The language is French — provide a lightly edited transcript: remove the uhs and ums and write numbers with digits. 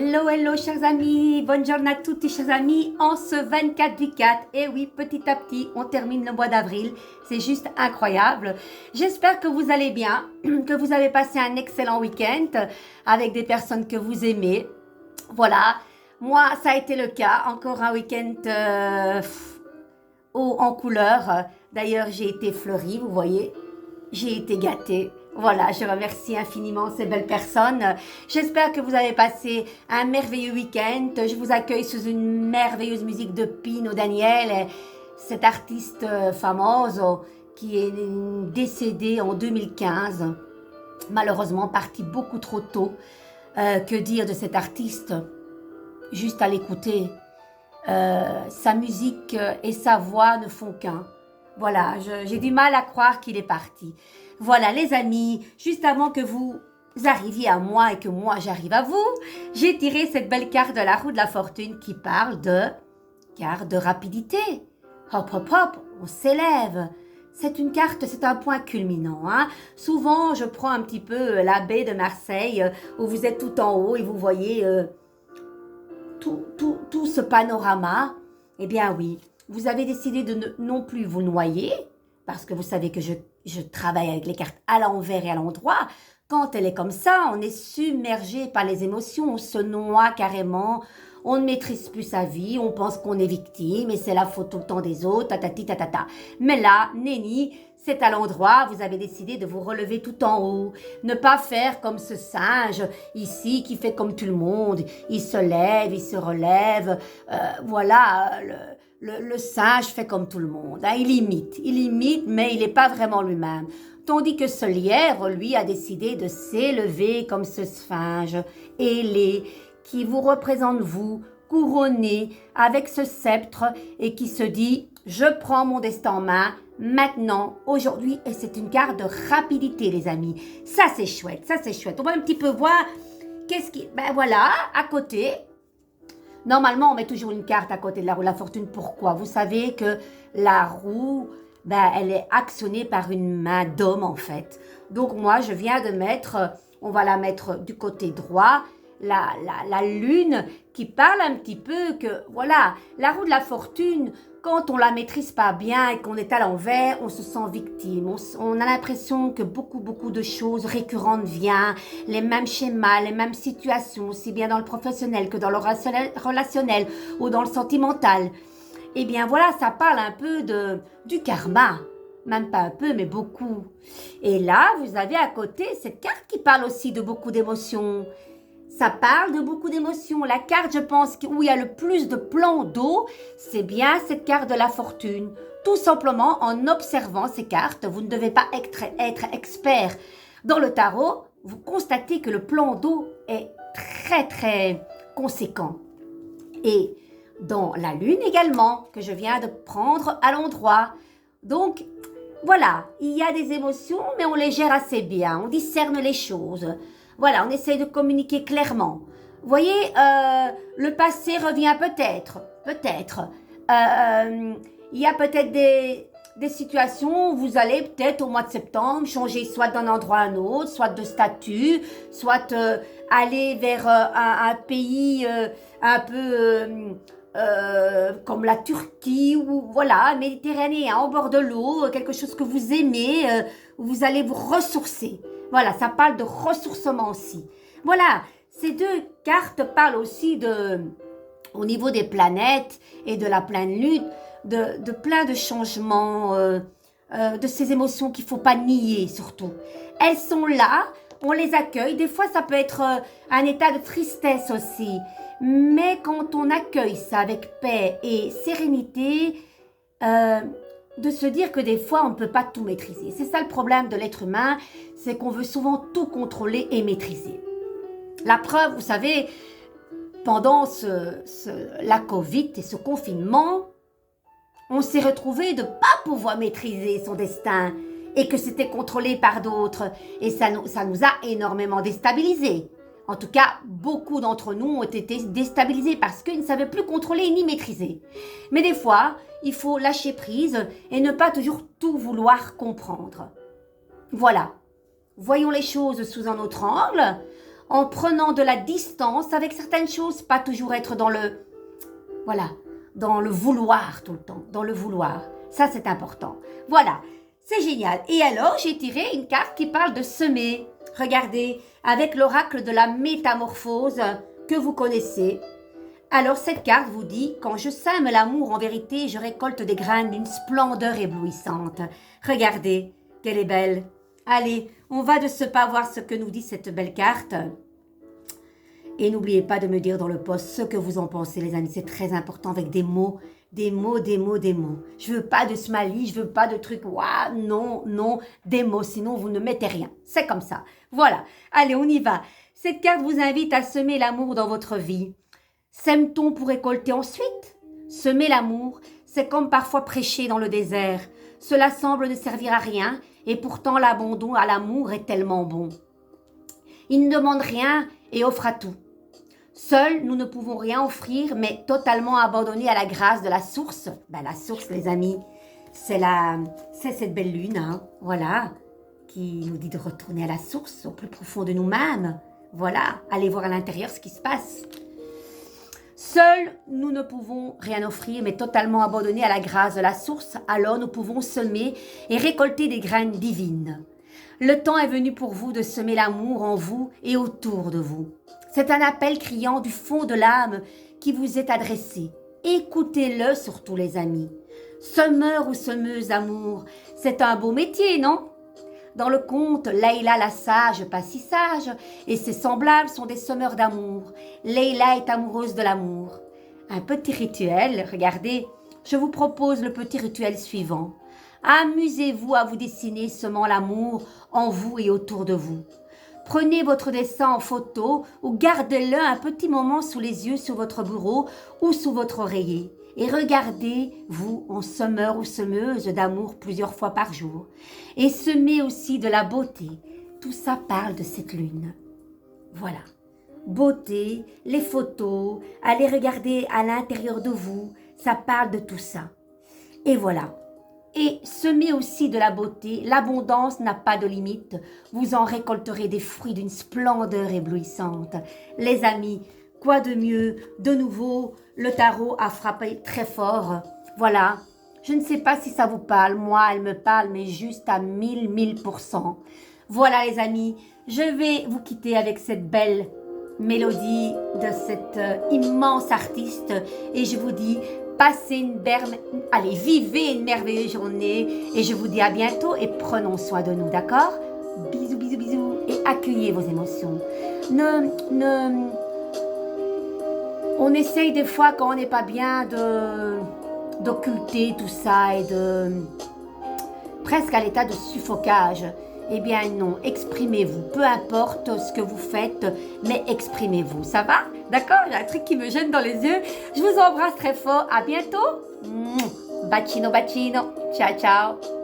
Hello, hello chers amis, bonne journée à toutes chers amis, en ce 24 du 4, et oui, petit à petit, on termine le mois d'avril, c'est juste incroyable. J'espère que vous allez bien, que vous avez passé un excellent week-end avec des personnes que vous aimez. Voilà, moi ça a été le cas, encore un week-end haut en couleur. D'ailleurs, j'ai été fleurie, vous voyez, j'ai été gâtée. Voilà, je remercie infiniment ces belles personnes. J'espère que vous avez passé un merveilleux week-end. Je vous accueille sous une merveilleuse musique de Pino Daniel, cet artiste famoso qui est décédé en 2015. Malheureusement, parti beaucoup trop tôt. Que dire de cet artiste? Juste à l'écouter. Sa musique et sa voix ne font qu'un. Voilà, j'ai du mal à croire qu'il est parti. Voilà les amis, juste avant que vous arriviez à moi et que moi j'arrive à vous, j'ai tiré cette belle carte de la roue de la fortune qui parle de carte de rapidité. Hop hop hop, on s'élève. C'est une carte, c'est un point culminant. Hein. Souvent, je prends un petit peu la baie de Marseille où vous êtes tout en haut et vous voyez tout ce panorama. Eh bien oui, vous avez décidé de non plus vous noyer, parce que vous savez que je travaille avec les cartes à l'envers et à l'endroit. Quand elle est comme ça, on est submergé par les émotions, on se noie carrément, on ne maîtrise plus sa vie, on pense qu'on est victime et c'est la faute tout le temps des autres, tatati tatata. Mais là, nenni, c'est à l'endroit, vous avez décidé de vous relever tout en haut. Ne pas faire comme ce singe ici qui fait comme tout le monde. Il se lève, il se relève. Voilà, le singe fait comme tout le monde. Hein. Il imite, mais il n'est pas vraiment lui-même. Tandis que ce lièvre, lui, a décidé de s'élever comme ce sphinge ailé qui vous représente vous, couronné avec ce sceptre et qui se dit « Je prends mon destin en main ». Maintenant, aujourd'hui, et c'est une carte de rapidité, les amis. Ça, c'est chouette, ça, c'est chouette. On va un petit peu voir qu'est-ce qui... Ben voilà, à côté. Normalement, on met toujours une carte à côté de la roue de la fortune. Pourquoi? Vous savez que la roue, ben, elle est actionnée par une main d'homme, en fait. Donc, moi, je viens de mettre, on va la mettre du côté droit, la lune qui parle un petit peu que, voilà, la roue de la fortune, quand on la maîtrise pas bien et qu'on est à l'envers, on se sent victime. On a l'impression que beaucoup de choses récurrentes viennent, les mêmes schémas, les mêmes situations, aussi bien dans le professionnel que dans le relationnel ou dans le sentimental. Eh bien voilà, ça parle un peu du karma. Même pas un peu, mais beaucoup. Et là, vous avez à côté cette carte qui parle aussi de beaucoup d'émotions. Ça parle de beaucoup d'émotions. La carte, je pense, où il y a le plus de plans d'eau, c'est bien cette carte de la fortune. Tout simplement, en observant ces cartes, vous ne devez pas être expert dans le tarot, vous constatez que le plan d'eau est très conséquent. Et dans la lune également, que je viens de prendre à l'endroit. Donc, voilà, il y a des émotions, mais on les gère assez bien, on discerne les choses. Voilà, on essaye de communiquer clairement. Vous voyez, le passé revient peut-être. Il y a peut-être des situations où vous allez peut-être au mois de septembre changer soit d'un endroit à un autre, soit de statut, soit aller vers un pays un peu comme la Turquie ou voilà, méditerranéen, au bord de l'eau, quelque chose que vous aimez, où vous allez vous ressourcer. Voilà, ça parle de ressourcement aussi. Voilà, ces deux cartes parlent aussi au niveau des planètes et de la pleine lune, de plein de changements, de ces émotions qu'il ne faut pas nier surtout. Elles sont là, on les accueille. Des fois, ça peut être un état de tristesse aussi. Mais quand on accueille ça avec paix et sérénité, de se dire que des fois, on ne peut pas tout maîtriser. C'est ça le problème de l'être humain, c'est qu'on veut souvent tout contrôler et maîtriser. La preuve, vous savez, pendant la Covid et ce confinement, on s'est retrouvé de ne pas pouvoir maîtriser son destin et que c'était contrôlé par d'autres. Et ça nous a énormément déstabilisés. En tout cas, beaucoup d'entre nous ont été déstabilisés parce qu'ils ne savaient plus contrôler ni maîtriser. Mais des fois, il faut lâcher prise et ne pas toujours tout vouloir comprendre. Voilà. Voyons les choses sous un autre angle. en prenant de la distance avec certaines choses, pas toujours être dans le, voilà, dans le vouloir tout le temps, dans le vouloir. Ça, c'est important. Voilà, c'est génial. Et alors, j'ai tiré une carte qui parle de semer. Regardez, avec l'oracle de la métamorphose que vous connaissez. Alors, cette carte vous dit, quand je sème l'amour, en vérité, je récolte des graines d'une splendeur éblouissante. Regardez, qu'elle est belle. Allez, on va de ce pas voir ce que nous dit cette belle carte. Et n'oubliez pas de me dire dans le post ce que vous en pensez, les amis. C'est très important avec des mots, des mots, des mots, des mots. Je veux pas de smiley, je veux pas de trucs, ouah, non, non, des mots, sinon vous ne mettez rien. C'est comme ça. Voilà. Allez, on y va. Cette carte vous invite à semer l'amour dans votre vie. Sème-t-on pour récolter ensuite? Semer l'amour, c'est comme parfois prêcher dans le désert. Cela semble ne servir à rien et pourtant l'abandon à l'amour est tellement bon. Il ne demande rien et offre à tout. Seuls, nous ne pouvons rien offrir, mais totalement abandonnés à la grâce de la source. Ben, la source, les amis, c'est cette belle lune, hein, voilà, qui nous dit de retourner à la source, au plus profond de nous-mêmes. Voilà, allez voir à l'intérieur ce qui se passe. Seuls, nous ne pouvons rien offrir, mais totalement abandonnés à la grâce de la source, alors nous pouvons semer et récolter des graines divines. Le temps est venu pour vous de semer l'amour en vous et autour de vous. C'est un appel criant du fond de l'âme qui vous est adressé. Écoutez-le surtout, les amis. Semeur ou semeuse d'amour, c'est un beau métier, non? Dans le conte, Leïla la sage, pas si sage, et ses semblables sont des semeurs d'amour. Leïla est amoureuse de l'amour. Un petit rituel, regardez, je vous propose le petit rituel suivant. Amusez-vous à vous dessiner semant l'amour en vous et autour de vous. Prenez votre dessin en photo ou gardez-le un petit moment sous les yeux sur votre bureau ou sous votre oreiller. Et regardez-vous en semeur ou semeuse d'amour plusieurs fois par jour. Et semez aussi de la beauté. Tout ça parle de cette lune. Voilà. Beauté, les photos, allez regarder à l'intérieur de vous. Ça parle de tout ça. Et voilà. Et semez aussi de la beauté. L'abondance n'a pas de limite. Vous en récolterez des fruits d'une splendeur éblouissante. Les amis, quoi de mieux? De nouveau, le tarot a frappé très fort. Voilà. Je ne sais pas si ça vous parle. Moi, elle me parle, mais juste à 1000%. Voilà, les amis. Je vais vous quitter avec cette belle mélodie de cette immense artiste. Et je vous dis, allez, vivez une merveilleuse journée. Et je vous dis à bientôt et prenons soin de nous, d'accord? Bisous, bisous, bisous. Et accueillez vos émotions. On essaye des fois, quand on n'est pas bien, d'occulter tout ça et presque à l'état de suffocage. Eh bien non, exprimez-vous. Peu importe ce que vous faites, mais exprimez-vous. Ça va? D'accord? Il y a un truc qui me gêne dans les yeux. Je vous embrasse très fort. À bientôt. Bacino, bacino. Ciao, ciao.